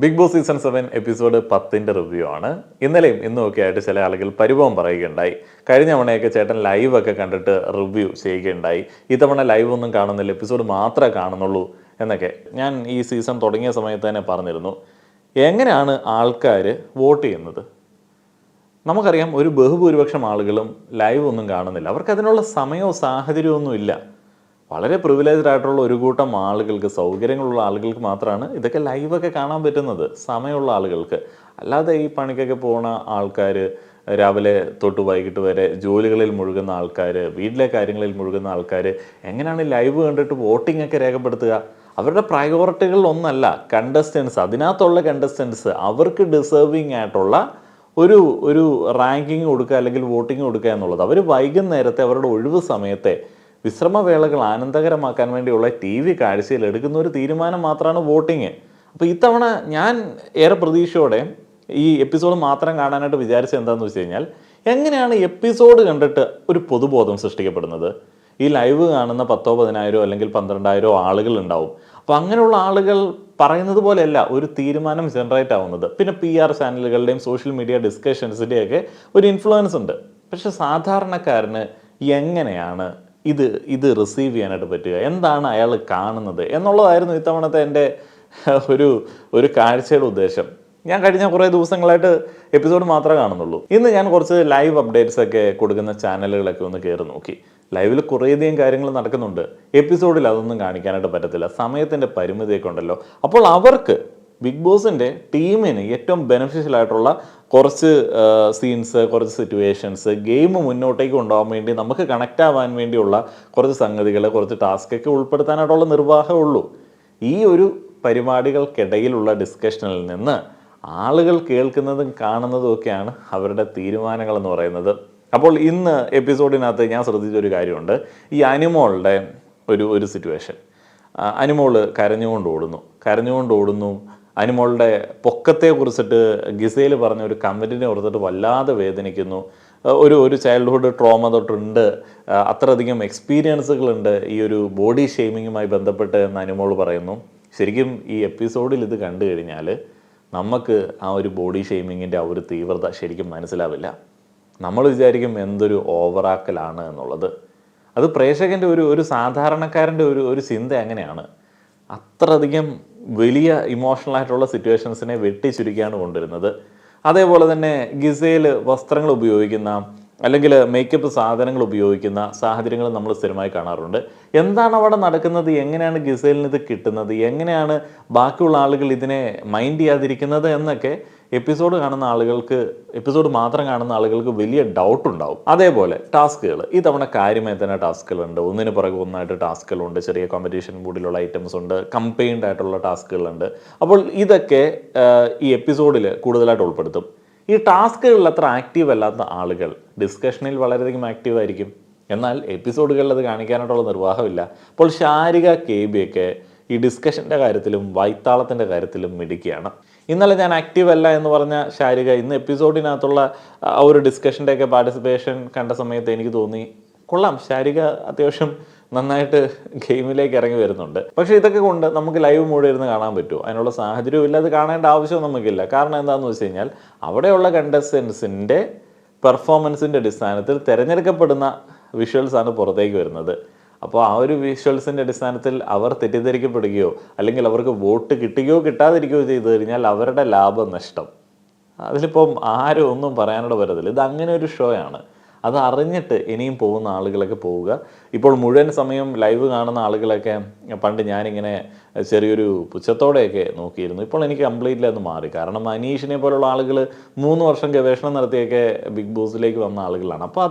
Big boss season 7 episode 10ന്റെ review ആണ്. ഇന്നലെയും ഇന്നും ഒക്കെ ആയിട്ട് ചില ആളുകൾ പരിഭവം പറയുകയുണ്ടായി. കഴിഞ്ഞ തവണയൊക്കെ ചേട്ടൻ ലൈവ് ഒക്കെ കണ്ടിട്ട് റിവ്യൂ ചെയ്യുകയുണ്ടായി. ഇത്തവണ ലൈവ് ഒന്നും കാണുന്നില്ല, എപ്പിസോഡ് മാത്രമേ കാണുന്നുള്ളൂ എന്നൊക്കെ ഞാൻ ഈ സീസൺ തുടങ്ങിയ സമയത്ത് തന്നെ പറഞ്ഞിരുന്നു. എങ്ങനെയാണ് ആൾക്കാർ വോട്ട് ചെയ്യുന്നത്? നമുക്കറിയാം, ഒരു ബഹുഭൂരിപക്ഷം ആളുകളും ലൈവ് ഒന്നും കാണുന്നില്ല. അവർക്ക് അതിനുള്ള സമയമോ സാഹചര്യമോ ഒന്നും ഇല്ല. വളരെ പ്രിവിലേജ്ഡ് ആയിട്ടുള്ള ഒരു കൂട്ടം ആളുകൾക്ക്, സൗകര്യങ്ങളുള്ള ആളുകൾക്ക് മാത്രമാണ് ഇതൊക്കെ ലൈവൊക്കെ കാണാൻ പറ്റുന്നത്, സമയമുള്ള ആളുകൾക്ക്. അല്ലാതെ ഈ പണിക്കൊക്കെ പോകുന്ന ആൾക്കാർ, രാവിലെ തൊട്ട് വൈകിട്ട് വരെ ജോലികളിൽ മുഴുകുന്ന ആൾക്കാർ, വീട്ടിലെ കാര്യങ്ങളിൽ മുഴുകുന്ന ആൾക്കാർ എങ്ങനെയാണ് ലൈവ് കണ്ടിട്ട് വോട്ടിംഗ് ഒക്കെ രേഖപ്പെടുത്തുക? അവരുടെ പ്രയോറിറ്റികളിൽ ഒന്നല്ല കണ്ടസ്റ്റൻസ്, അതിനകത്തുള്ള കണ്ടസ്റ്റൻസ് അവർക്ക് ഡിസേർവിങ് ആയിട്ടുള്ള ഒരു ഒരു റാങ്കിങ് കൊടുക്കുക അല്ലെങ്കിൽ വോട്ടിങ് കൊടുക്കുക എന്നുള്ളത്. അവർ വൈകുന്നേരത്തെ അവരുടെ ഒഴിവ് സമയത്തെ വിശ്രമവേളകൾ ആനന്ദകരമാക്കാൻ വേണ്ടിയുള്ള TV കാഴ്ചയിൽ എടുക്കുന്ന ഒരു തീരുമാനം മാത്രമാണ് വോട്ടിങ്. അപ്പോൾ ഇത്തവണ ഞാൻ ഏറെ പ്രതീക്ഷയോടെ ഈ എപ്പിസോഡ് മാത്രം കാണാനായിട്ട് വിചാരിച്ചത് എന്താണെന്ന് വെച്ച് കഴിഞ്ഞാൽ, എങ്ങനെയാണ് എപ്പിസോഡ് കണ്ടിട്ട് ഒരു പൊതുബോധം സൃഷ്ടിക്കപ്പെടുന്നത്? ഈ ലൈവ് കാണുന്ന 10,000 10,000 അല്ലെങ്കിൽ 12,000 ആളുകൾ ഉണ്ടാവും. അപ്പോൾ അങ്ങനെയുള്ള ആളുകൾ പറയുന്നത് പോലെയല്ല ഒരു തീരുമാനം ജനറേറ്റ് ആവുന്നത്. പിന്നെ PR ചാനലുകളുടെയും സോഷ്യൽ മീഡിയ ഡിസ്കഷൻസിൻ്റെയൊക്കെ ഒരു ഇൻഫ്ലുവൻസ് ഉണ്ട്. പക്ഷെ സാധാരണക്കാരന് എങ്ങനെയാണ് ഇത് റിസീവ് ചെയ്യാനായിട്ട് പറ്റുക? എന്താണ് അയാൾ കാണുന്നത് എന്നുള്ളതായിരുന്നു ഇത്തവണത്തെ എൻ്റെ ഒരു കാഴ്ചയുടെ ഉദ്ദേശം. ഞാൻ കഴിഞ്ഞ കുറേ ദിവസങ്ങളായിട്ട് എപ്പിസോഡ് മാത്രമേ കാണുന്നുള്ളൂ. ഇന്ന് ഞാൻ കുറച്ച് ലൈവ് അപ്ഡേറ്റ്സ് ഒക്കെ കൊടുക്കുന്ന ചാനലുകളൊക്കെ ഒന്ന് കയറി നോക്കി. ലൈവിൽ കുറേയധികം കാര്യങ്ങൾ നടക്കുന്നുണ്ട്. എപ്പിസോഡിൽ അതൊന്നും കാണിക്കാനായിട്ട് പറ്റത്തില്ല, സമയത്തിൻ്റെ പരിമിതിയൊക്കെ ഉണ്ടല്ലോ. അപ്പോൾ അവർക്ക്, ബിഗ് ബോസിൻ്റെ ടീമിന് ഏറ്റവും ബെനിഫിഷ്യൽ ആയിട്ടുള്ള കുറച്ച് സീൻസ്, കുറച്ച് സിറ്റുവേഷൻസ്, ഗെയിം മുന്നോട്ടേക്ക് കൊണ്ടുപോകാൻ വേണ്ടി, നമുക്ക് കണക്റ്റ് ആവാൻ വേണ്ടിയുള്ള കുറച്ച് സംഗതികൾ, കുറച്ച് ടാസ്കൊക്കെ ഉൾപ്പെടുത്താനായിട്ടുള്ള നിർവാഹമേ ഉള്ളൂ. ഈ ഒരു പരിപാടികൾക്കിടയിലുള്ള ഡിസ്കഷനിൽ നിന്ന് ആളുകൾ കേൾക്കുന്നതും കാണുന്നതും ഒക്കെയാണ് അവരുടെ തീരുമാനങ്ങൾ എന്ന് പറയുന്നത്. അപ്പോൾ ഇന്ന് എപ്പിസോഡിനകത്ത് ഞാൻ ശ്രദ്ധിച്ചൊരു കാര്യമുണ്ട്. ഈ അനിമോളുടെ ഒരു സിറ്റുവേഷൻ. അനിമോള് കരഞ്ഞുകൊണ്ട് ഓടുന്നു. അനിമോളുടെ പൊക്കത്തെ കുറിച്ചിട്ട് ഗിസേൽ പറഞ്ഞ ഒരു കമൻറ്റിനെ ഓർത്തിട്ട് വല്ലാതെ വേദനിക്കുന്നു. ഒരു ചൈൽഡ്ഹുഡ് ട്രോമ തൊട്ടുണ്ട്, അത്രയധികം എക്സ്പീരിയൻസുകളുണ്ട് ഈ ഒരു ബോഡി ഷെയ്മിങ്ങുമായി ബന്ധപ്പെട്ട് എന്ന് അനിമോൾ പറയുന്നു. ശരിക്കും ഈ എപ്പിസോഡിൽ ഇത് കണ്ടു കഴിഞ്ഞാൽ നമുക്ക് ആ ഒരു ബോഡി ഷെയ്മിങ്ങിൻ്റെ ആ ഒരു തീവ്രത ശരിക്കും മനസ്സിലാവില്ല. നമ്മൾ വിചാരിക്കും എന്തൊരു ഓവറാക്കലാണ് എന്നുള്ളത്. അത് പ്രേക്ഷകൻ്റെ ഒരു സാധാരണക്കാരൻ്റെ ഒരു ചിന്ത അങ്ങനെയാണ്. അത്രയധികം വലിയ ഇമോഷണൽ ആയിട്ടുള്ള സിറ്റുവേഷൻസിനെ വെട്ടിച്ചുരുക്കിയാണ് കൊണ്ടുവരുന്നത്. അതേപോലെ തന്നെ ഗിസേൽ വസ്ത്രങ്ങൾ ഉപയോഗിക്കുന്ന അല്ലെങ്കിൽ മേക്കപ്പ് സാധനങ്ങൾ ഉപയോഗിക്കുന്ന സാഹചര്യങ്ങൾ നമ്മൾ സ്ഥിരമായി കാണാറുണ്ട്. എന്താണ് അവിടെ നടക്കുന്നത്? എങ്ങനെയാണ് ഗിസേലിന് ഇത് കിട്ടുന്നത്? എങ്ങനെയാണ് ബാക്കിയുള്ള ആളുകൾ ഇതിനെ മൈൻഡ് ചെയ്യാതിരിക്കുന്നത് എന്നൊക്കെ എപ്പിസോഡ് മാത്രം കാണുന്ന ആളുകൾക്ക് വലിയ ഡൗട്ട് ഉണ്ടാവും. അതേപോലെ ടാസ്കുകൾ, ഈ തവണ കാര്യമായി തന്നെ ടാസ്കുകളുണ്ട്. ഒന്നിന് പുറകെ ഒന്നായിട്ട് ടാസ്കുകളുണ്ട്. ചെറിയ കോമ്പറ്റീഷൻ മൂഡിലുള്ള ഐറ്റംസ് ഉണ്ട്, കമ്പൈൻഡ് ആയിട്ടുള്ള ടാസ്കുകളുണ്ട്. അപ്പോൾ ഇതൊക്കെ ഈ എപ്പിസോഡിൽ കൂടുതലായിട്ട് ഉൾപ്പെടുത്തും. ഈ ടാസ്കുകളിൽ അത്ര ആക്റ്റീവ് അല്ലാത്ത ആളുകൾ ഡിസ്കഷനിൽ വളരെയധികം ആക്റ്റീവായിരിക്കും. എന്നാൽ എപ്പിസോഡുകളിൽ അത് കാണിക്കാനായിട്ടുള്ള നിർവാഹമില്ല. അപ്പോൾ ശാരിക KB ഒക്കെ ഈ ഡിസ്കഷൻ്റെ കാര്യത്തിലും വൈത്താളത്തിൻ്റെ കാര്യത്തിലും മിടുക്കിയാണ്. ഇന്നലെ ഞാൻ ആക്റ്റീവ് അല്ല എന്ന് പറഞ്ഞ ശാരിക ഇന്ന് എപ്പിസോഡിനകത്തുള്ള ആ ഒരു ഡിസ്കഷൻ്റെയൊക്കെ പാർട്ടിസിപ്പേഷൻ കണ്ട സമയത്ത് എനിക്ക് തോന്നി, കൊള്ളാം, ശാരിക അത്യാവശ്യം നന്നായിട്ട് ഗെയിമിലേക്ക് ഇറങ്ങി വരുന്നുണ്ട്. പക്ഷേ ഇതൊക്കെ കൊണ്ട് നമുക്ക് ലൈവ് മോഡ് ഇരുന്ന് കാണാൻ പറ്റുമോ? അതിനുള്ള സാഹചര്യവും ഇല്ല, അത് കാണേണ്ട ആവശ്യവും നമുക്കില്ല. കാരണം എന്താണെന്ന് വെച്ച് കഴിഞ്ഞാൽ അവിടെയുള്ള കണ്ടസ്റ്റൻസിൻ്റെ പെർഫോമൻസിൻ്റെ അടിസ്ഥാനത്തിൽ തിരഞ്ഞെടുക്കപ്പെടുന്ന വിഷ്വൽസാണ് പുറത്തേക്ക് വരുന്നത്. അപ്പോൾ ആ ഒരു വിഷ്വൽസിൻ്റെ അടിസ്ഥാനത്തിൽ അവർ തെറ്റിദ്ധരിക്കപ്പെടുകയോ അല്ലെങ്കിൽ അവർക്ക് വോട്ട് കിട്ടുകയോ കിട്ടാതിരിക്കുകയോ ചെയ്തു കഴിഞ്ഞാൽ അവരുടെ ലാഭനഷ്ടം, അതിലിപ്പം ആരും ഒന്നും പറയാനോട് വരത്തില്ല. ഇത് അങ്ങനെ ഒരു ഷോ ആണ്. അത് അറിഞ്ഞിട്ട് ഇനിയും പോകുന്ന ആളുകളൊക്കെ പോവുക. ഇപ്പോൾ മുഴുവൻ സമയം ലൈവ് കാണുന്ന ആളുകളൊക്കെ പണ്ട് ഞാനിങ്ങനെ ചെറിയൊരു പുച്ഛത്തോടെയൊക്കെ നോക്കിയിരുന്നു. ഇപ്പോൾ എനിക്ക് കംപ്ലീറ്റ്ലി അത് മാറി. കാരണം അനീഷിനെ പോലുള്ള ആളുകൾ 3 വർഷം ഗവേഷണം നടത്തിയൊക്കെ ബിഗ് ബോസിലേക്ക് വന്ന ആളുകളാണ്. അപ്പോൾ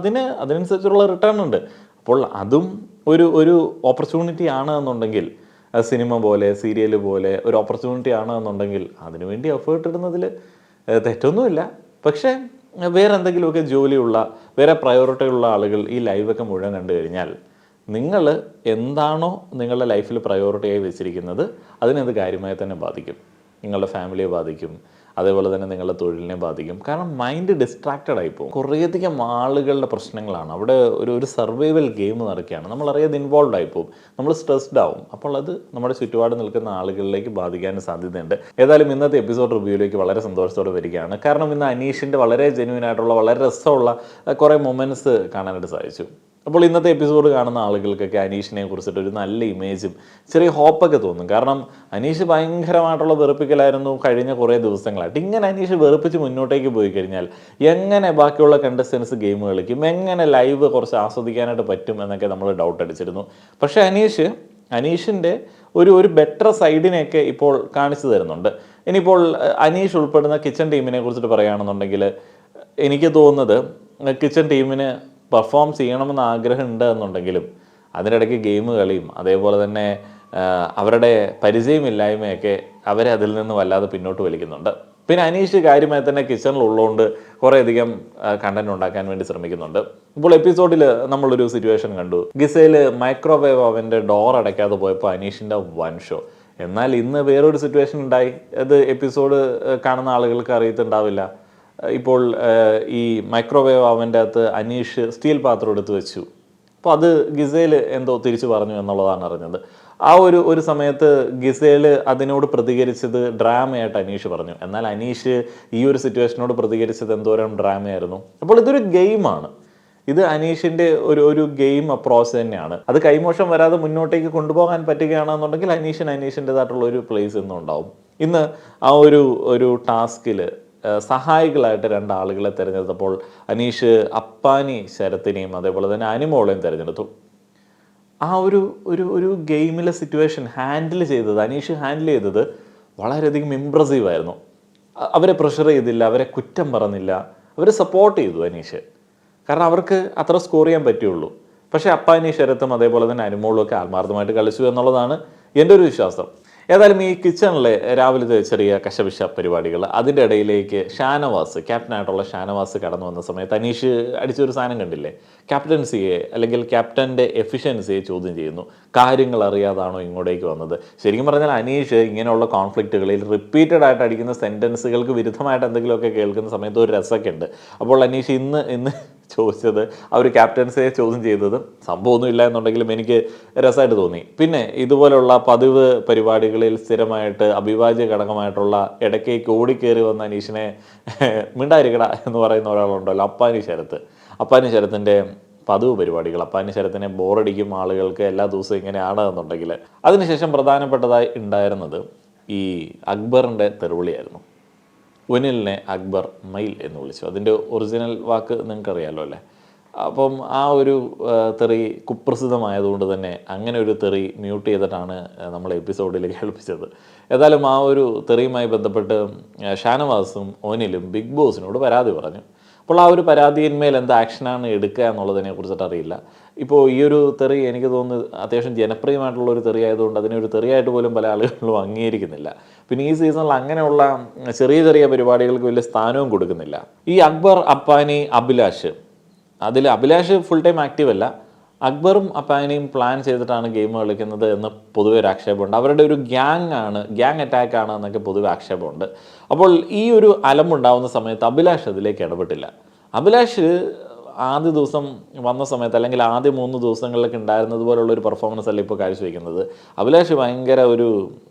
അതിനനുസരിച്ചുള്ള റിട്ടേൺ ഉണ്ട്. അപ്പോൾ അതും ഒരു ഓപ്പർച്യൂണിറ്റി ആണ് എന്നുണ്ടെങ്കിൽ, സിനിമ പോലെ സീരിയൽ പോലെ ഒരു ഓപ്പർച്യൂണിറ്റി ആണ് എന്നുണ്ടെങ്കിൽ അതിനുവേണ്ടി എഫേർട്ട് ഇടുന്നതിൽ തെറ്റൊന്നുമില്ല. പക്ഷേ വേറെ എന്തെങ്കിലുമൊക്കെ ജോലിയുള്ള, വേറെ പ്രയോറിറ്റിയുള്ള ആളുകൾ ഈ ലൈവൊക്കെ മുഴുവൻ കണ്ടു കഴിഞ്ഞാൽ നിങ്ങൾ എന്താണോ നിങ്ങളുടെ ലൈഫിൽ പ്രയോറിറ്റിയായി വെച്ചിരിക്കുന്നത് അതിനത് കാര്യമായി തന്നെ ബാധിക്കും. നിങ്ങളുടെ ഫാമിലിയെ ബാധിക്കും, അതേപോലെ തന്നെ നിങ്ങളുടെ തൊഴിലിനെ ബാധിക്കും. കാരണം മൈൻഡ് ഡിസ്ട്രാക്റ്റഡ് ആയി പോകും. കുറേയധികം ആളുകളുടെ പ്രശ്നങ്ങളാണ് അവിടെ. ഒരു സർവൈവൽ ഗെയിം നടക്കുകയാണ്, നമ്മളറിയാതെ ഇൻവോൾവ് ആയി പോകും, നമ്മൾ സ്ട്രെസ്ഡ് ആവും. അപ്പോൾ അത് നമ്മുടെ ചുറ്റുപാട് നിൽക്കുന്ന ആളുകളിലേക്ക് ബാധിക്കാൻ സാധ്യതയുണ്ട്. ഏതായാലും ഇന്നത്തെ എപ്പിസോഡ് റിവ്യൂയിലേക്ക് വളരെ സന്തോഷത്തോടെ വരികയാണ്. കാരണം ഇന്ന് അനീഷിൻ്റെ വളരെ ജെന്യൂൻ ആയിട്ടുള്ള വളരെ രസമുള്ള കുറേ മൊമെൻറ്റ്സ് കാണാനായിട്ട് സാധിച്ചു. അപ്പോൾ ഇന്നത്തെ എപ്പിസോഡ് കാണുന്ന ആളുകൾക്കൊക്കെ അനീഷിനെ കുറിച്ചിട്ട് ഒരു നല്ല ഇമേജും ചെറിയ ഹോപ്പൊക്കെ തോന്നും. കാരണം അനീഷ് ഭയങ്കരമായിട്ടുള്ള വെറുപ്പിക്കലായിരുന്നു കഴിഞ്ഞ കുറേ ദിവസങ്ങളായിട്ട്. ഇങ്ങനെ അനീഷ് വെറുപ്പിച്ച് മുന്നോട്ടേക്ക് പോയി കഴിഞ്ഞാൽ എങ്ങനെ ബാക്കിയുള്ള കണ്ടസ്റ്റൻസ് ഗെയിം കളിക്കും, എങ്ങനെ ലൈവ് കുറച്ച് ആസ്വദിക്കാനായിട്ട് പറ്റും എന്നൊക്കെ നമ്മൾ ഡൗട്ട് അടിച്ചിരുന്നു. പക്ഷേ അനീഷിൻ്റെ ഒരു ബെറ്റർ സൈഡിനെയൊക്കെ ഇപ്പോൾ കാണിച്ചു തരുന്നുണ്ട്. ഇനിയിപ്പോൾ അനീഷ് ഉൾപ്പെടുന്ന കിച്ചൺ ടീമിനെ കുറിച്ചിട്ട് പറയുകയാണെന്നുണ്ടെങ്കിൽ എനിക്ക് തോന്നുന്നത് കിച്ചൺ ടീമിന് പെർഫോം ചെയ്യണമെന്ന് ആഗ്രഹമുണ്ട് എന്നുണ്ടെങ്കിലും അതിനിടയ്ക്ക് ഗെയിം കളിയും അതേപോലെ തന്നെ അവരുടെ പരിചയമില്ലായ്മയൊക്കെ അവരെ അതിൽ നിന്ന് വല്ലാതെ പിന്നോട്ട് വലിക്കുന്നുണ്ട്. പിന്നെ അനീഷ് കാര്യമായി തന്നെ കിച്ചണിലുള്ളതുകൊണ്ട് കുറേയധികം കണ്ടന്റ് ഉണ്ടാക്കാൻ വേണ്ടി ശ്രമിക്കുന്നുണ്ട്. ഇപ്പോൾ എപ്പിസോഡിൽ നമ്മളൊരു സിറ്റുവേഷൻ കണ്ടു. ഗിസയിൽ മൈക്രോവേവ് അവൻ്റെ ഡോർ അടയ്ക്കാതെ പോയപ്പോൾ അനീഷിൻ്റെ വൺ ഷോ. എന്നാൽ ഇന്ന് വേറൊരു സിറ്റുവേഷൻ ഉണ്ടായി. അത് എപ്പിസോഡ് കാണുന്ന ആളുകൾക്ക് അറിയത്തുണ്ടാവില്ല. ഇപ്പോൾ ഈ മൈക്രോവേവ് അവൻ്റെ അകത്ത് അനീഷ് സ്റ്റീൽ പാത്രം എടുത്ത് വെച്ചു. അപ്പോൾ അത് ഗിസേൽ എന്തോ തിരിച്ചു പറഞ്ഞു എന്നുള്ളതാണ് അറിഞ്ഞത്. ആ ഒരു സമയത്ത് ഗിസേൽ അതിനോട് പ്രതികരിച്ചത് ഡ്രാമയായിട്ട് അനീഷ് പറഞ്ഞു. എന്നാൽ അനീഷ് ഈ ഒരു സിറ്റുവേഷനോട് പ്രതികരിച്ചത് എന്തോരം ഡ്രാമയായിരുന്നു. അപ്പോൾ ഇതൊരു ഗെയിമാണ്. ഇത് അനീഷിൻ്റെ ഒരു ഗെയിം അപ്രോച്ച് തന്നെയാണ്. അത് കൈമോശം വരാതെ മുന്നോട്ടേക്ക് കൊണ്ടുപോകാൻ പറ്റുകയാണെന്നുണ്ടെങ്കിൽ അനീഷിൻ്റെതായിട്ടുള്ള ഒരു പ്ലേസ് ഇന്നും ഉണ്ടാവും. ഇന്ന് ആ ഒരു ടാസ്കിൽ സഹായികളായിട്ട് 2 ആളുകളെ തിരഞ്ഞെടുത്തപ്പോൾ അനീഷ് അപ്പാനി ശരത്തിനെയും അതേപോലെ തന്നെ അനിമോളെയും തിരഞ്ഞെടുത്തു. ആ ഒരു ഗെയിമിലെ സിറ്റുവേഷൻ അനീഷ് ഹാൻഡിൽ ചെയ്തത് വളരെയധികം ഇമ്പ്രസീവായിരുന്നു. അവരെ പ്രഷർ ചെയ്തില്ല, അവരെ കുറ്റം പറഞ്ഞില്ല, അവരെ സപ്പോർട്ട് ചെയ്തു അനീഷ്. കാരണം അവർക്ക് അത്ര സ്കോർ ചെയ്യാൻ പറ്റുള്ളൂ. പക്ഷേ അപ്പാനി ശരത്തും അതേപോലെ തന്നെ അനിമോളും ഒക്കെ ആത്മാർത്ഥമായിട്ട് കളിച്ചു എന്നുള്ളതാണ് എൻ്റെ ഒരു വിശ്വാസം. ഏതായാലും ഈ കിച്ചണിലെ രാവിലത്തെ ചെറിയ കശപിശ പരിപാടികൾ, അതിൻ്റെ ഇടയിലേക്ക് ക്യാപ്റ്റനായിട്ടുള്ള ഷാനവാസ് കടന്നു വന്ന സമയത്ത് അനീഷ് അടിച്ചൊരു സാധനം കണ്ടില്ലേ? ക്യാപ്റ്റൻസിയെ അല്ലെങ്കിൽ ക്യാപ്റ്റൻ്റെ എഫിഷ്യൻസിയെ ചോദ്യം ചെയ്യുന്നു. കാര്യങ്ങൾ അറിയാതാണോ ഇങ്ങോട്ടേക്ക് വന്നത്? ശരിക്കും പറഞ്ഞാൽ അനീഷ് ഇങ്ങനെയുള്ള കോൺഫ്ലിക്റ്റുകളിൽ റിപ്പീറ്റഡ് ആയിട്ട് അടിക്കുന്ന സെൻറ്റൻസുകൾക്ക് വിരുദ്ധമായിട്ട് എന്തെങ്കിലുമൊക്കെ കേൾക്കുന്ന സമയത്ത് ഒരു രസമൊക്കെ ഉണ്ട്. അപ്പോൾ അനീഷ് ഇന്ന് ചോദിച്ചത് ആ ഒരു ക്യാപ്റ്റൻസിയെ ചോദ്യം ചെയ്തത് സംഭവമൊന്നും ഇല്ല എന്നുണ്ടെങ്കിലും എനിക്ക് രസമായിട്ട് തോന്നി. പിന്നെ ഇതുപോലുള്ള പതിവ് പരിപാടികളിൽ സ്ഥിരമായിട്ട് അഭിവാജ്യ ഘടകമായിട്ടുള്ള ഇടയ്ക്കേക്ക് ഓടിക്കേറി വന്ന അനീഷിനെ മിണ്ടായിരിക്കട എന്ന് പറയുന്ന ഒരാളുണ്ടല്ലോ, അപ്പാനി ശരത്തിൻ്റെ പതിവ് പരിപാടികൾ. അപ്പാനി ശരത്തിനെ ബോറടിക്കും ആളുകൾക്ക് എല്ലാ ദിവസവും ഇങ്ങനെയാണ് എന്നുണ്ടെങ്കിൽ. അതിനുശേഷം പ്രധാനപ്പെട്ടതായി ഉണ്ടായിരുന്നത് ഈ അക്ബറിൻ്റെ തെറിവിളിയായിരുന്നു. ഒനിലിനെ അക്ബർ മയിൽ എന്ന് വിളിച്ചു. അതിൻ്റെ ഒറിജിനൽ വാക്ക് നിങ്ങൾക്കറിയാമല്ലോ അല്ലേ? അപ്പം ആ ഒരു തെറി കുപ്രസിദ്ധമായതുകൊണ്ട് തന്നെ അങ്ങനെ ഒരു തെറി മ്യൂട്ട് ചെയ്തിട്ടാണ് നമ്മൾ എപ്പിസോഡിൽ കേൾപ്പിച്ചത്. ഏതായാലും ആ ഒരു തെറിയുമായി ബന്ധപ്പെട്ട് ഷാനവാസും ഒനിലും ബിഗ് ബോസിനോട് പരാതി പറഞ്ഞു. അപ്പോൾ ആ ഒരു പരാതിയിന്മേൽ എന്ത് ആക്ഷനാണ് എടുക്കുക എന്നുള്ളതിനെ കുറിച്ചിട്ട് അറിയില്ല. ഇപ്പോൾ ഈ ഒരു തെറി എനിക്ക് തോന്നുന്നു അത്യാവശ്യം ജനപ്രിയമായിട്ടുള്ള ഒരു തെറി ആയതുകൊണ്ട് അതിനെ ഒരു തെറിയായിട്ട് പോലും പല ആളുകളും അംഗീകരിക്കുന്നില്ല. പിന്നെ ഈ സീസണിൽ അങ്ങനെയുള്ള ചെറിയ പരിപാടികൾക്ക് വലിയ സ്ഥാനവും കൊടുക്കുന്നില്ല. ഈ Akbar, Appani, Abhilash full time active അല്ല. അക്ബറും അപ്പാനിയും പ്ലാൻ ചെയ്തിട്ടാണ് ഗെയിം കളിക്കുന്നത് എന്ന് പൊതുവെ ഒരു ആക്ഷേപമുണ്ട്. അവരുടെ ഒരു ഗ്യാങ് അറ്റാക്കാണ് എന്നൊക്കെ പൊതുവെ ആക്ഷേപമുണ്ട്. അപ്പോൾ ഈ ഒരു അലമുണ്ടാവുന്ന സമയത്ത് അഭിലാഷ് അതിലേക്ക് ഇടപെട്ടില്ല. അഭിലാഷ് ആദ്യ ദിവസം വന്ന സമയത്ത് അല്ലെങ്കിൽ ആദ്യ 3 ദിവസങ്ങളിലൊക്കെ ഉണ്ടായിരുന്നത് പോലുള്ളൊരു പെർഫോമൻസ് അല്ല ഇപ്പോൾ കാഴ്ചവെക്കുന്നത്. അഭിലാഷ് ഭയങ്കര ഒരു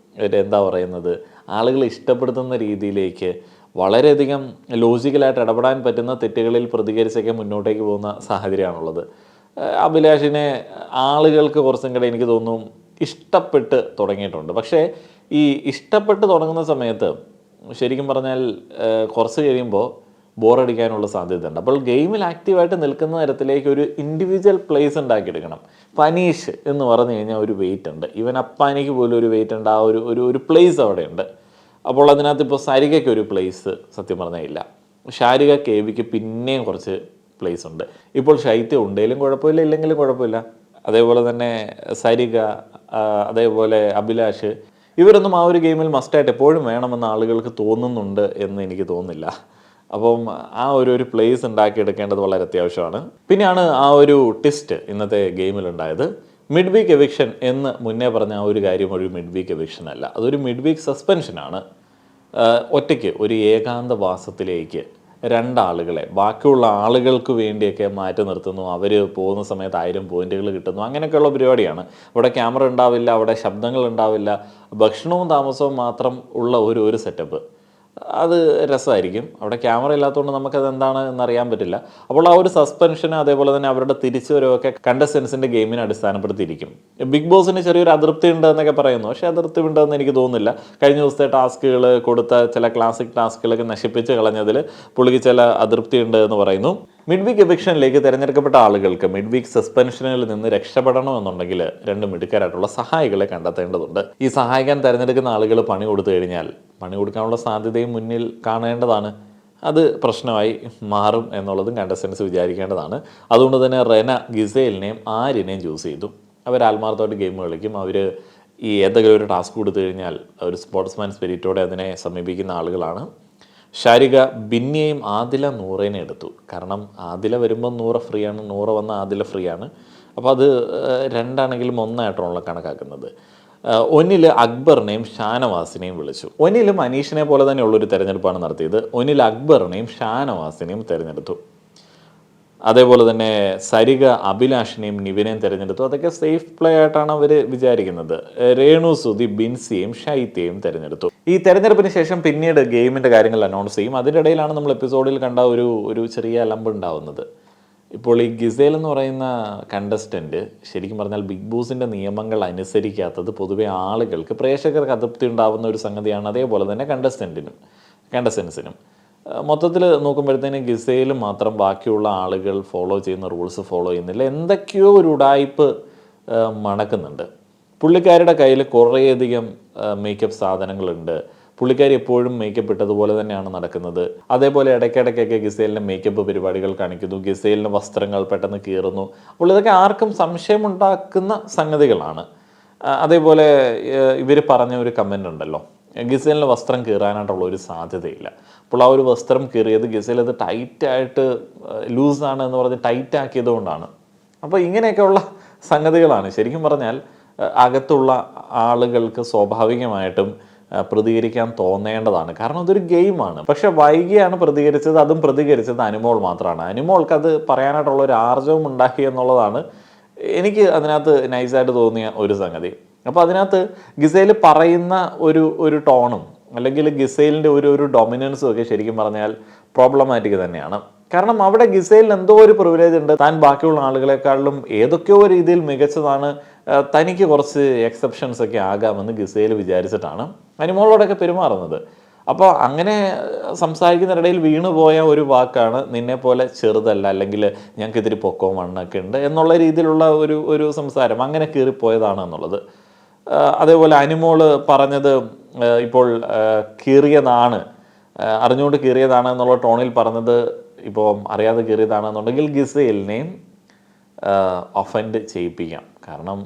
എന്താ പറയുന്നത്, ആളുകൾ ഇഷ്ടപ്പെടുത്തുന്ന രീതിയിലേക്ക് വളരെയധികം ലോജിക്കലായിട്ട് ഇടപെടാൻ പറ്റുന്ന തെറ്റുകളിൽ പ്രതികരിച്ചൊക്കെ മുന്നോട്ടേക്ക് പോകുന്ന സാഹചര്യമാണുള്ളത്. അഭിലാഷിനെ ആളുകൾക്ക് കുറച്ചും കൂടെ എനിക്ക് തോന്നുന്നു ഇഷ്ടപ്പെട്ട് തുടങ്ങിയിട്ടുണ്ട്. പക്ഷേ ഈ ഇഷ്ടപ്പെട്ട് തുടങ്ങുന്ന സമയത്ത് ശരിക്കും പറഞ്ഞാൽ കുറച്ച് കഴിയുമ്പോൾ ബോറടിക്കാനുള്ള സാധ്യതയുണ്ട്. അപ്പോൾ ഗെയിമിൽ ആക്റ്റീവായിട്ട് നിൽക്കുന്ന തരത്തിലേക്ക് ഒരു ഇൻഡിവിജ്വൽ പ്ലേസ് ഉണ്ടാക്കിയെടുക്കണം. ഇപ്പോൾ അനീഷ് എന്ന് പറഞ്ഞു കഴിഞ്ഞാൽ ഒരു വെയിറ്റ് ഉണ്ട്, ഈവൻ അപ്പാനിക്ക് പോലും ഒരു വെയിറ്റ് ഉണ്ട്, ആ ഒരു പ്ലേസ് അവിടെ ഉണ്ട്. അപ്പോൾ അതിനകത്ത് ഇപ്പോൾ സരികയ്ക്ക് ഒരു പ്ലേസ് സത്യം പറഞ്ഞാൽ ഇല്ല. ഷാരിക കേവിക്ക് പിന്നെയും കുറച്ച് പ്ലേസ് ഉണ്ട്. ഇപ്പോൾ ശൈത്യം ഉണ്ടെങ്കിലും കുഴപ്പമില്ല, ഇല്ലെങ്കിലും കുഴപ്പമില്ല. അതേപോലെ തന്നെ സരിക, അതേപോലെ അഭിലാഷ്, ഇവരൊന്നും ആ ഒരു ഗെയിമിൽ മസ്റ്റായിട്ട് എപ്പോഴും വേണമെന്ന് ആളുകൾക്ക് തോന്നുന്നുണ്ട് എന്ന് എനിക്ക് തോന്നുന്നില്ല. അപ്പം ആ ഒരു പ്ലേസ് ഉണ്ടാക്കിയെടുക്കേണ്ടത് വളരെ അത്യാവശ്യമാണ്. പിന്നെയാണ് ആ ഒരു ട്വിസ്റ്റ് ഇന്നത്തെ ഗെയിമിലുണ്ടായത്. മിഡ് വീക്ക് എവിക്ഷൻ എന്ന് മുന്നേ പറഞ്ഞ ആ ഒരു കാര്യം ഒരു മിഡ് വീക്ക് എവിക്ഷൻ അല്ല, അതൊരു മിഡ് വീക്ക് സസ്പെൻഷനാണ്. ഒറ്റയ്ക്ക് ഒരു ഏകാന്തവാസത്തിലേക്ക് രണ്ടാളുകളെ ബാക്കിയുള്ള ആളുകൾക്ക് വേണ്ടിയൊക്കെ മാറ്റി നിർത്തുന്നു. അവർ പോകുന്ന സമയത്ത് 1000 പോയിന്റുകൾ കിട്ടുന്നു. അങ്ങനെയൊക്കെയുള്ള പരിപാടിയാണ്. അവിടെ ക്യാമറ ഉണ്ടാവില്ല, അവിടെ ശബ്ദങ്ങൾ ഉണ്ടാവില്ല, ഭക്ഷണവും താമസവും മാത്രം ഉള്ള ഒരു സെറ്റപ്പ്. അത് രസമായിരിക്കും. അവിടെ ക്യാമറ ഇല്ലാത്തതുകൊണ്ട് നമുക്കത് എന്താണ് എന്നറിയാൻ പറ്റില്ല. അപ്പോൾ ആ ഒരു സസ്പെൻഷൻ, അതേപോലെ തന്നെ അവരുടെ തിരിച്ചുവരവൊക്കെ കണ്ടസ്റ്റൻസിൻ്റെ ഗെയിമിനെ അടിസ്ഥാനപ്പെടുത്തിയിരിക്കും. ബിഗ് ബോസിന് ചെറിയൊരു അതൃപ്തി ഉണ്ട് എന്നൊക്കെ പറയുന്നു. പക്ഷേ അതൃപ്തി ഉണ്ടെന്ന് എനിക്ക് തോന്നുന്നില്ല. കഴിഞ്ഞ ദിവസത്തെ ടാസ്കുകൾ, കൊടുത്ത ചില ക്ലാസിക് ടാസ്കുകളൊക്കെ നശിപ്പിച്ച് കളഞ്ഞതിൽ പുള്ളിക്ക് ചില അതൃപ്തി ഉണ്ട് എന്ന് പറയുന്നു. മിഡ് വീക്ക് എവിക്ഷനിലേക്ക് തിരഞ്ഞെടുക്കപ്പെട്ട ആളുകൾക്ക് മിഡ് വീക്ക് സസ്പെൻഷനിൽ നിന്ന് രക്ഷപ്പെടണമെന്നുണ്ടെങ്കിൽ 2 മിടുക്കരായിട്ടുള്ള സഹായികളെ കണ്ടെത്തേണ്ടതുണ്ട്. ഈ സഹായിക്കാൻ തിരഞ്ഞെടുക്കുന്ന ആളുകൾ പണി കൊടുത്തു കഴിഞ്ഞാൽ പണി കൊടുക്കാനുള്ള സാധ്യതയും മുന്നിൽ കാണേണ്ടതാണ്. അത് പ്രശ്നമായി മാറും എന്നുള്ളതും കണ്ടസ്റ്റൻസ് വിചാരിക്കേണ്ടതാണ്. അതുകൊണ്ട് തന്നെ റെന ഗിസേലിനെയും ആര്യനെയും ചൂസ് ചെയ്തു. അവർ ആത്മാർത്ഥമായിട്ട് ഗെയിം കളിക്കും. അവർ ഈ ഏതെങ്കിലും ഒരു ടാസ്ക് കൊടുത്തു കഴിഞ്ഞാൽ ഒരു സ്പോർട്സ്മാൻ സ്പിരിറ്റോടെ അതിനെ സമീപിക്കുന്ന ആളുകളാണ്. ഷാരിക ബിന്നിയെയും ആദില നൂറേനെ എടുത്തു. കാരണം ആദില വരുമ്പോൾ നൂറ ഫ്രീ ആണ്, നൂറ വന്ന ആദില ഫ്രീ ആണ്. അപ്പോൾ അത് രണ്ടാണെങ്കിലും ഒന്നായിട്ടാണല്ലോ കണക്കാക്കുന്നത്. ഒന്നിൽ അക്ബറിനെയും ഷാനവാസിനെയും വിളിച്ചു. ഒന്നിൽ മനീഷിനെ പോലെ തന്നെയുള്ളൊരു തിരഞ്ഞെടുപ്പാണ് നടത്തിയത്. ഒന്നിൽ അക്ബറിനെയും ഷാനവാസിനെയും തിരഞ്ഞെടുത്തു. അതേപോലെ തന്നെ സരിക അഭിലാഷിനെയും നിവിനെയും തിരഞ്ഞെടുത്തു. അതൊക്കെ സേഫ് പ്ലേ ആയിട്ടാണ് അവർ വിചാരിക്കുന്നത്. രേണു സുധി ബിൻസിയെയും ഷൈത്തെയും തിരഞ്ഞെടുത്തു. ഈ തെരഞ്ഞെടുപ്പിന് ശേഷം പിന്നീട് ഗെയിമിൻ്റെ കാര്യങ്ങൾ അനൗൺസ് ചെയ്യും. അതിൻ്റെ ഇടയിലാണ് നമ്മൾ എപ്പിസോഡിൽ കണ്ട ഒരു ചെറിയ അലമ്പ് ഉണ്ടാവുന്നത്. ഇപ്പോൾ ഈ ഗിസേൽ എന്ന് പറയുന്ന കണ്ടസ്റ്റൻറ്റ് ശരിക്കും പറഞ്ഞാൽ ബിഗ് ബോസിൻ്റെ നിയമങ്ങൾ അനുസരിക്കാത്തത് പൊതുവെ ആളുകൾക്ക്, പ്രേക്ഷകർക്ക് അതൃപ്തി ഉണ്ടാവുന്ന ഒരു സംഗതിയാണ്. അതേപോലെ തന്നെ കണ്ടസ്റ്റൻസിനും മൊത്തത്തിൽ നോക്കുമ്പോഴത്തേനും ഗിസേൽ മാത്രം ബാക്കിയുള്ള ആളുകൾ ഫോളോ ചെയ്യുന്ന റൂൾസ് ഫോളോ ചെയ്യുന്നില്ല. എന്തൊക്കെയോ ഒരു ഉടായ്പ് മണക്കുന്നുണ്ട്. പുള്ളിക്കാരുടെ കയ്യിൽ കുറേയധികം മേക്കപ്പ് സാധനങ്ങളുണ്ട്. പുള്ളിക്കാരി എപ്പോഴും മേക്കപ്പ് ഇട്ടതുപോലെ തന്നെയാണ് നടക്കുന്നത്. അതേപോലെ ഇടയ്ക്കിടയ്ക്കൊക്കെ ഗിസേലിൻ്റെ മേക്കപ്പ് പരിപാടികൾ കാണിക്കുന്നു. ഗിസേലിൻ്റെ വസ്ത്രങ്ങൾ പെട്ടെന്ന് കീറുന്നു. അപ്പോൾ ഇതൊക്കെ ആർക്കും സംശയമുണ്ടാക്കുന്ന സംഗതികളാണ്. അതേപോലെ ഇവർ പറഞ്ഞ ഒരു കമൻ്റ് ഉണ്ടല്ലോ, ഗിസേലിൻ്റെ വസ്ത്രം കീറാനായിട്ടുള്ള ഒരു സാധ്യതയില്ല. അപ്പോൾ ആ ഒരു വസ്ത്രം കീറിയത് ഗിസേൽ അത് ടൈറ്റായിട്ട് ലൂസാണ് എന്ന് പറഞ്ഞ് ടൈറ്റ് ആക്കിയത് കൊണ്ടാണ്. അപ്പോൾ ഇങ്ങനെയൊക്കെയുള്ള സംഗതികളാണ്. ശരിക്കും പറഞ്ഞാൽ അകത്തുള്ള ആളുകൾക്ക് സ്വാഭാവികമായിട്ടും പ്രതികരിക്കാൻ തോന്നേണ്ടതാണ്. കാരണം അതൊരു ഗെയിമാണ്. പക്ഷെ വൈകിയാണ് പ്രതികരിച്ചത്. അതും പ്രതികരിച്ചത് അനുമോൾ മാത്രമാണ്. അനുമോൾക്ക് അത് പറയാനായിട്ടുള്ള ഒരു ആർജവം ഉണ്ടാക്കി എന്നുള്ളതാണ് എനിക്ക് അതിനകത്ത് നൈസായിട്ട് തോന്നിയ ഒരു സംഗതി. അപ്പോൾ അതിനകത്ത് ഗിസേൽ പറയുന്ന ഒരു ടോണും അല്ലെങ്കിൽ ഗിസേലിൻ്റെ ഒരു ഡൊമിനൻസും ഒക്കെ ശരിക്കും പറഞ്ഞാൽ പ്രോബ്ലമാറ്റിക് തന്നെയാണ്. കാരണം അവിടെ ഗിസേലിന് എന്തോ ഒരു പ്രിവിലേജ് ഉണ്ട്. താൻ ബാക്കിയുള്ള ആളുകളെക്കാളും ഏതൊക്കെയോ രീതിയിൽ മികച്ചതാണ്, തനിക്ക് കുറച്ച് എക്സെപ്ഷൻസ് ഒക്കെ ആകാമെന്ന് ഗിസേൽ വിചാരിച്ചിട്ടാണ് അനുമോളോടൊക്കെ പെരുമാറുന്നത്. അപ്പോൾ അങ്ങനെ സംസാരിക്കുന്നതിനിടയിൽ വീണുപോയ ഒരു വാക്കാണ് നിന്നെ പോലെ ചെറുതല്ല, അല്ലെങ്കിൽ ഞങ്ങൾക്ക് ഇതിരി പൊക്കവും മണ്ണൊക്കെ ഉണ്ട് എന്നുള്ള രീതിയിലുള്ള ഒരു സംസാരം. അങ്ങനെ കീറിപ്പോയതാണ് എന്നുള്ളത്. അതേപോലെ അനുമോൾ പറഞ്ഞത് ഇപ്പോൾ കീറിയതാണ്, അറിഞ്ഞുകൊണ്ട് കീറിയതാണ് എന്നുള്ള ടോണിൽ പറഞ്ഞത് ഇപ്പോൾ അറിയാതെ കീറിയതാണെന്നുണ്ടെങ്കിൽ ഗിസേലിനെയും ഒഫൻഡ് ചെയ്യിപ്പിക്കാം. കാരണം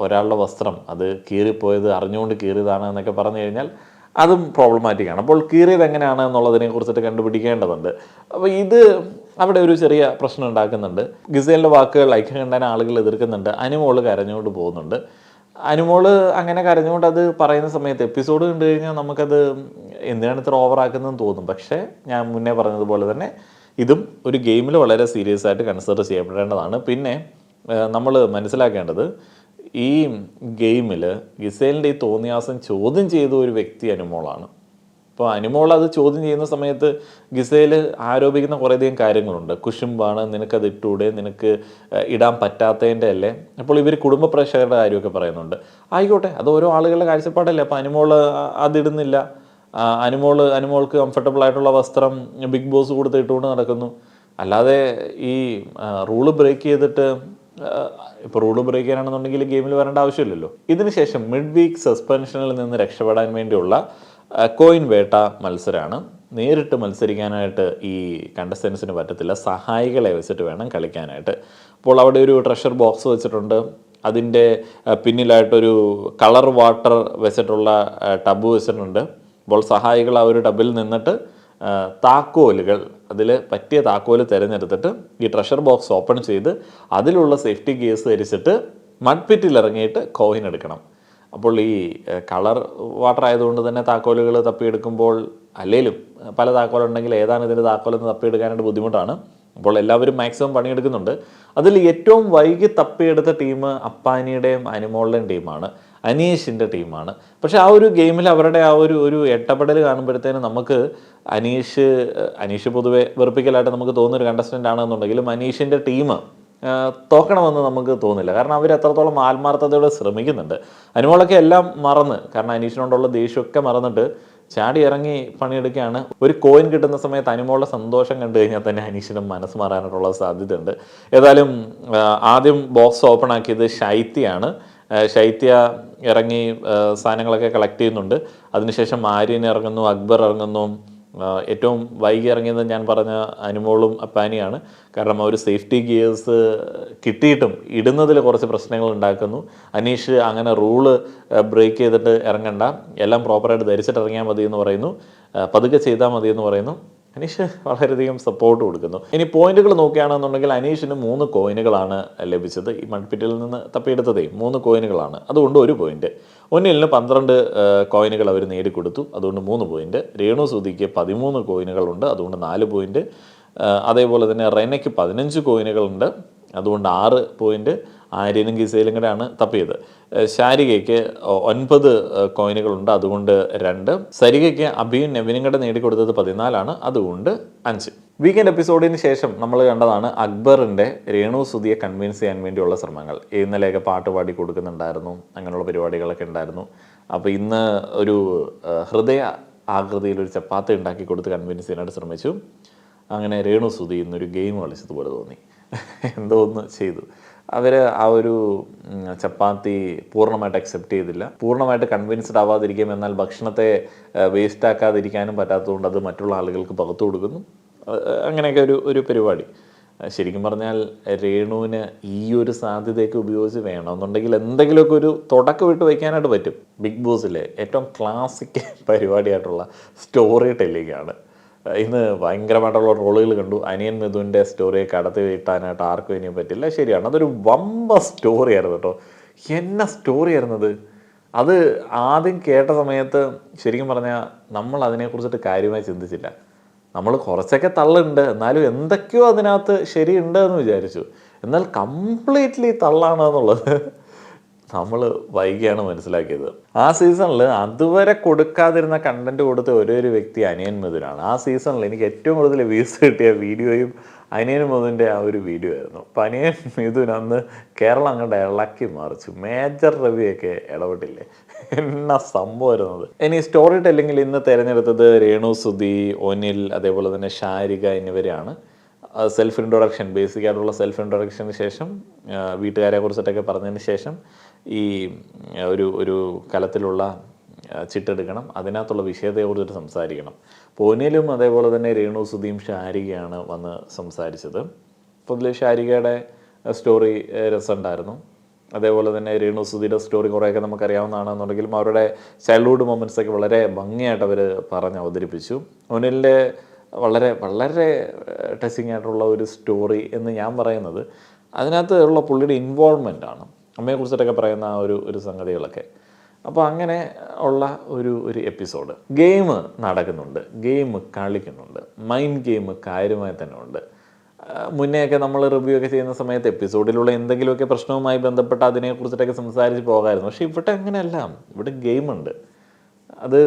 ഒരാളുടെ വസ്ത്രം അത് കീറിപ്പോയത് അറിഞ്ഞുകൊണ്ട് കീറിയതാണ് എന്നൊക്കെ പറഞ്ഞു കഴിഞ്ഞാൽ അതും പ്രോബ്ലമാറ്റിക്കാണ്. അപ്പോൾ കീറിയത് എങ്ങനെയാണ് എന്നുള്ളതിനെ കുറിച്ചിട്ട് കണ്ടുപിടിക്കേണ്ടതുണ്ട്. അപ്പോൾ ഇത് അവിടെ ഒരു ചെറിയ പ്രശ്നം ഉണ്ടാക്കുന്നുണ്ട്. ഗിസേലിൻ്റെ വാക്കുകൾ ഐക്യകണ്ഠേന ആളുകൾ എതിർക്കുന്നുണ്ട്. അനുമോള് കരഞ്ഞുകൊണ്ട് പോകുന്നുണ്ട്. അനുമോള് അങ്ങനെ കരഞ്ഞുകൊണ്ട് അത് പറയുന്ന സമയത്ത് എപ്പിസോഡ് കണ്ടു കഴിഞ്ഞാൽ നമുക്കത് എന്തിനാണ് ഇത്ര ഓവറാക്കുന്നതെന്ന് തോന്നും. പക്ഷേ ഞാൻ മുന്നേ പറഞ്ഞതുപോലെ തന്നെ ഇതും ഒരു ഗെയിമിൽ വളരെ സീരിയസ് ആയിട്ട് കൺസിഡർ ചെയ്യപ്പെടേണ്ടതാണ്. പിന്നെ നമ്മൾ മനസ്സിലാക്കേണ്ടത് ഈ ഗെയിമിൽ ഗിസേലിൻ്റെ ഈ തോന്നിയാസം ചോദ്യം ചെയ്ത ഒരു വ്യക്തി അനുമോളാണ്. അപ്പോൾ അനുമോൾ അത് ചോദ്യം ചെയ്യുന്ന സമയത്ത് ഗിസേൽ ആരോപിക്കുന്ന കുറേയധികം കാര്യങ്ങളുണ്ട്. കുശുമ്പാണ്, നിനക്കത് ഇട്ടൂടെ, നിനക്ക് ഇടാൻ പറ്റാത്തതിൻ്റെ അല്ലേ. അപ്പോൾ ഇവർ കുടുംബ പ്രേക്ഷകരുടെ കാര്യമൊക്കെ പറയുന്നുണ്ട്. ആയിക്കോട്ടെ, അത് ഓരോ ആളുകളുടെ കാഴ്ചപ്പാടല്ലേ. അപ്പോൾ അനുമോൾ അതിടുന്നില്ല. അനുമോൾക്ക് കംഫർട്ടബിൾ ആയിട്ടുള്ള വസ്ത്രം ബിഗ് ബോസ് കൊടുത്ത് ഇട്ടുകൊണ്ട് നടക്കുന്നു. അല്ലാതെ ഈ റൂള് ബ്രേക്ക് ചെയ്തിട്ട് ഇപ്പോൾ റൂള് ബ്രേക്ക് ചെയ്യാനാണെന്നുണ്ടെങ്കിൽ ഗെയിമിൽ വരേണ്ട ആവശ്യമില്ലല്ലോ. ഇതിനുശേഷം മിഡ് വീക്ക് സസ്പെൻഷനിൽ നിന്ന് രക്ഷപ്പെടാൻ വേണ്ടിയുള്ള കോയിൻ വേട്ട മത്സരമാണ്. നേരിട്ട് മത്സരിക്കാനായിട്ട് ഈ കണ്ടസ്റ്റൻസിന് പറ്റത്തില്ല. സഹായികളെ വെച്ചിട്ട് വേണം കളിക്കാനായിട്ട്. അപ്പോൾ അവിടെ ഒരു ട്രഷർ ബോക്സ് വെച്ചിട്ടുണ്ട്. അതിൻ്റെ പിന്നിലായിട്ടൊരു കളർ വാട്ടർ വെച്ചിട്ടുള്ള ടബ് വെച്ചിട്ടുണ്ട്. അപ്പോൾ സഹായികൾ ആ ഒരു ടബിൽ നിന്നിട്ട് താക്കോലുകൾ, അതിൽ പറ്റിയ താക്കോല് തിരഞ്ഞെടുത്തിട്ട് ഈ ട്രഷർ ബോക്സ് ഓപ്പൺ ചെയ്ത് അതിലുള്ള സേഫ്റ്റി ഗിയേഴ്സ് ധരിച്ചിട്ട് മഡ് പിറ്റിൽ ഇറങ്ങിയിട്ട് കോയിൻ എടുക്കണം. അപ്പോൾ ഈ കളർ വാട്ടർ ആയതുകൊണ്ട് തന്നെ താക്കോലുകൾ തപ്പിയെടുക്കുമ്പോൾ അല്ലെങ്കിലും പല താക്കോലുണ്ടെങ്കിൽ ഏതാണ് ഇതിൻ്റെ താക്കോലെന്ന് തപ്പിയെടുക്കാനായിട്ട് ബുദ്ധിമുട്ടാണ്. അപ്പോൾ എല്ലാവരും മാക്സിമം പണിയെടുക്കുന്നുണ്ട്. അതിൽ ഏറ്റവും വൈകി തപ്പിയെടുത്ത ടീം അപ്പാനിയുടെയും അനുമോളുടെയും ടീമാണ്, അനീഷിൻ്റെ ടീമാണ്. പക്ഷേ ആ ഒരു ഗെയിമിൽ അവരുടെ ആ ഒരു ഇടപെടൽ കാണുമ്പോഴത്തേനും നമുക്ക് അനീഷ് പൊതുവെ വെറുപ്പിക്കലായിട്ട് നമുക്ക് തോന്നുന്നൊരു കണ്ടസ്റ്റൻ്റ് ആണെന്നുണ്ടെങ്കിലും അനീഷിൻ്റെ ടീം തോക്കണമെന്ന് നമുക്ക് തോന്നില്ല. കാരണം അവർ എത്രത്തോളം ആത്മാർത്ഥതയോടെ ശ്രമിക്കുന്നുണ്ട്. അനുമോളൊക്കെ എല്ലാം മറന്ന്, കാരണം അനീഷിനോടുള്ള ദേഷ്യമൊക്കെ മറന്നിട്ട് ചാടി ഇറങ്ങി പണിയെടുക്കുകയാണ്. ഒരു കോയിൻ കിട്ടുന്ന സമയത്ത് അനുമോളുടെ സന്തോഷം കണ്ടു കഴിഞ്ഞാൽ തന്നെ അനീഷിന് മനസ്സ് മാറാനായിട്ടുള്ള സാധ്യതയുണ്ട്. ഏതായാലും ആദ്യം ബോക്സ് ഓപ്പൺ ആക്കിയത് ശൈത്യയാണ്. ശൈത്യ ഇറങ്ങി സാധനങ്ങളൊക്കെ കളക്ട് ചെയ്യുന്നുണ്ട്. അതിനുശേഷം ആര്യൻ ഇറങ്ങുന്നു, അക്ബർ ഇറങ്ങുന്നു. ഏറ്റവും വൈകി ഇറങ്ങിയത് ഞാൻ പറഞ്ഞ അനുമോളും അപ്പാനിയാണ്. കാരണം അവർ സേഫ്റ്റി ഗിയേഴ്സ് കിട്ടിയിട്ടും ഇടുന്നതിൽ കുറച്ച് പ്രശ്നങ്ങൾ ഉണ്ടാക്കുന്നു. അനീഷ് അങ്ങനെ റൂള് ബ്രേക്ക് ചെയ്തിട്ട് ഇറങ്ങണ്ട, എല്ലാം പ്രോപ്പറായിട്ട് ധരിച്ചിട്ട് ഇറങ്ങിയാൽ മതി എന്ന് പറയുന്നു, പതുക്കെ ചെയ്താൽ മതി എന്ന് പറയുന്നു. അനീഷ് വളരെയധികം സപ്പോർട്ട് കൊടുക്കുന്നു. ഇനി പോയിന്റുകൾ നോക്കുകയാണെന്നുണ്ടെങ്കിൽ അനീഷിന് 3 കോയിനുകളാണ് ലഭിച്ചത്. ഈ മൺപിറ്റിൽ നിന്ന് തപ്പിയെടുത്തതേ 3 കോയിനുകളാണ്, അതുകൊണ്ട് 1 പോയിന്റ്. ഒന്നിലിന് 12 കോയിനുകൾ അവർ നേടിക്കൊടുത്തു, അതുകൊണ്ട് 3 പോയിന്റ്. രേണു സുധിക്ക് 13 കോയിനുകളുണ്ട്, അതുകൊണ്ട് 4 പോയിന്റ്. അതേപോലെ തന്നെ റെനയ്ക്ക് 15 കോയിനുകളുണ്ട്, അതുകൊണ്ട് 6 പോയിന്റ്. ആര്യനും ഗിസയിലും കൂടെയാണ് തപ്പിയത്. ശാരികയ്ക്ക് 9 കോയിനുകളുണ്ട്, അതുകൊണ്ട് 2. സരികയ്ക്ക് അഭിയും നെവിനും കൂടെ നേടിക്കൊടുത്തത് 14ആണ്, അതുകൊണ്ട് 5. വീക്കെൻഡ് എപ്പിസോഡിന് ശേഷം നമ്മൾ കണ്ടതാണ് അക്ബറിൻ്റെ രേണു സുധിയെ കൺവിൻസ് ചെയ്യാൻ വേണ്ടിയുള്ള ശ്രമങ്ങൾ. ഇന്നലെയൊക്കെ പാട്ട് പാടി കൊടുക്കുന്നുണ്ടായിരുന്നു, അങ്ങനെയുള്ള പരിപാടികളൊക്കെ ഉണ്ടായിരുന്നു. അപ്പോൾ ഇന്ന് ഒരു ഹൃദയ ആകൃതിയിലൊരു ചപ്പാത്തി ഉണ്ടാക്കി കൊടുത്ത് കൺവിൻസ് ചെയ്യാനായിട്ട് ശ്രമിച്ചു. അങ്ങനെ രേണു സുധി ഇന്നൊരു ഗെയിം കളിച്ചതുപോലെ തോന്നി, എന്തോ ഒന്ന് ചെയ്തു. അവർ ആ ഒരു ചപ്പാത്തി പൂർണ്ണമായിട്ട് അക്സെപ്റ്റ് ചെയ്തില്ല. പൂർണ്ണമായിട്ട് കൺവിൻസ്ഡ് ആവാതിരിക്കും, എന്നാൽ ഭക്ഷണത്തെ വേസ്റ്റ് ആക്കാതിരിക്കാനും പറ്റാത്തതുകൊണ്ട് അത് മറ്റുള്ള ആളുകൾക്ക് പകർത്തു കൊടുക്കുന്നു. അങ്ങനെയൊക്കെ ഒരു പരിപാടി. ശരിക്കും പറഞ്ഞാൽ രേണുവിന് ഈ ഒരു സാധ്യതയൊക്കെ ഉപയോഗിച്ച് വേണമെന്നുണ്ടെങ്കിൽ എന്തെങ്കിലുമൊക്കെ ഒരു തുടക്കം ഇട്ട് വയ്ക്കാനായിട്ട് പറ്റും. ബിഗ് ബോസിലെ ഏറ്റവും ക്ലാസിക് പരിപാടിയായിട്ടുള്ള സ്റ്റോറി ടെല്ലിംഗ് ആണ്. ഇന്ന് ഭയങ്കരമായിട്ടുള്ള റോളുകൾ കണ്ടു. അനിയൻ മിഥുൻ്റെ സ്റ്റോറിയെ കടത്തി വീട്ടാനായിട്ട് ആർക്കും ഇനിയും പറ്റില്ല. ശരിയാണ്, അതൊരു വമ്പ സ്റ്റോറി ആയിരുന്നു കേട്ടോ. എന്നാ സ്റ്റോറി ആയിരുന്നത്. അത് ആദ്യം കേട്ട സമയത്ത് ശരിക്കും പറഞ്ഞാൽ നമ്മൾ അതിനെക്കുറിച്ചിട്ട് കാര്യമായി ചിന്തിച്ചില്ല. നമ്മൾ കുറച്ചൊക്കെ തള്ളുണ്ട്, എന്നാലും എന്തൊക്കെയോ അതിനകത്ത് ശരിയുണ്ട് എന്ന് വിചാരിച്ചു. എന്നാൽ കംപ്ലീറ്റ്ലി തള്ളാണ് എന്നുള്ളത് നമ്മൾ വൈകിയാണ് മനസ്സിലാക്കിയത്. ആ സീസണിൽ അതുവരെ കൊടുക്കാതിരുന്ന കണ്ടന്റ് കൊടുത്ത ഒരു വ്യക്തി അനിയൻ മിഥുനാണ്. ആ സീസണിൽ എനിക്ക് ഏറ്റവും കൂടുതൽ വ്യൂസ് കിട്ടിയ വീഡിയോയും അനിയൻ മിഥുൻ്റെ ആ ഒരു വീഡിയോ ആയിരുന്നു. അപ്പം അനിയൻ മിഥുൻ അന്ന് കേരളം അങ്ങോട്ട് ഇളക്കി മറിച്ചു. മേജർ രവിയൊക്കെ ഇടപെട്ടില്ലേ, എന്നാ സംഭവമായിരുന്നത്. ഇനി സ്റ്റോറി ടെല്ലിങ്ങിൽ ഇന്ന് തിരഞ്ഞെടുത്തത് രേണു സുധി, ഒനിൽ, അതേപോലെ തന്നെ ശാരിക എന്നിവരെയാണ്. സെൽഫ് ഇൻട്രൊഡക്ഷൻ, ബേസിക് ആയിട്ടുള്ള സെൽഫ് ഇൻട്രൊഡക്ഷന് ശേഷം വീട്ടുകാരെ കുറിച്ചിട്ടൊക്കെ പറഞ്ഞതിന് ശേഷം ഈ ഒരു കലത്തിലുള്ള ചിട്ടെടുക്കണം, അതിനകത്തുള്ള വിഷയത്തെക്കുറിച്ചിട്ട് സംസാരിക്കണം. പൊന്നിലും അതേപോലെ തന്നെ രേണു സുധിയും ശാരികയാണ് വന്ന് സംസാരിച്ചത്. പൊതുവെ ശാരികയുടെ സ്റ്റോറി രസമുണ്ടായിരുന്നു. അതേപോലെ തന്നെ രേണു സുധിയുടെ സ്റ്റോറി കുറേയൊക്കെ നമുക്കറിയാവുന്നതാണെന്നുണ്ടെങ്കിലും അവരുടെ ചൈൽഡ്ഹുഡ് മൊമെൻറ്റ്സൊക്കെ വളരെ ഭംഗിയായിട്ട് അവർ പറഞ്ഞ് അവതരിപ്പിച്ചു. ഒനിലിൻ്റെ വളരെ വളരെ ടച്ചിങ് ആയിട്ടുള്ള ഒരു സ്റ്റോറി എന്ന് ഞാൻ പറയുന്നത് അതിനകത്ത് ഉള്ള പുള്ളിയുടെ ഇൻവോൾവ്മെൻ്റ് ആണ്, അമ്മയെക്കുറിച്ചിട്ടൊക്കെ പറയുന്ന ആ ഒരു സംഗതികളൊക്കെ. അപ്പോൾ അങ്ങനെ ഉള്ള ഒരു എപ്പിസോഡ്. ഗെയിം നടക്കുന്നുണ്ട്, ഗെയിം കളിക്കുന്നുണ്ട്, മൈൻഡ് ഗെയിം കാര്യമായി തന്നെ ഉണ്ട്. മുന്നെയൊക്കെ നമ്മൾ റിവ്യൂ ഒക്കെ ചെയ്യുന്ന സമയത്ത് എപ്പിസോഡിലുള്ള എന്തെങ്കിലുമൊക്കെ പ്രശ്നവുമായി ബന്ധപ്പെട്ട് അതിനെക്കുറിച്ചിട്ടൊക്കെ സംസാരിച്ച് പോകാമായിരുന്നു. പക്ഷേ ഇവിടെ അങ്ങനെയല്ല, ഇവിടെ ഗെയിമുണ്ട്. അത്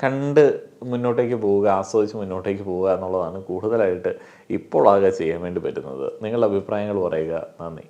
കണ്ട് മുന്നോട്ടേക്ക് പോവുക, ആസ്വദിച്ച് മുന്നോട്ടേക്ക് പോവുക എന്നുള്ളതാണ് കൂടുതലായിട്ട് ഇപ്പോൾ ആകെ ചെയ്യാൻ വേണ്ടി പറ്റുന്നത്. നിങ്ങളുടെ അഭിപ്രായങ്ങൾ പറയുക. നന്ദി.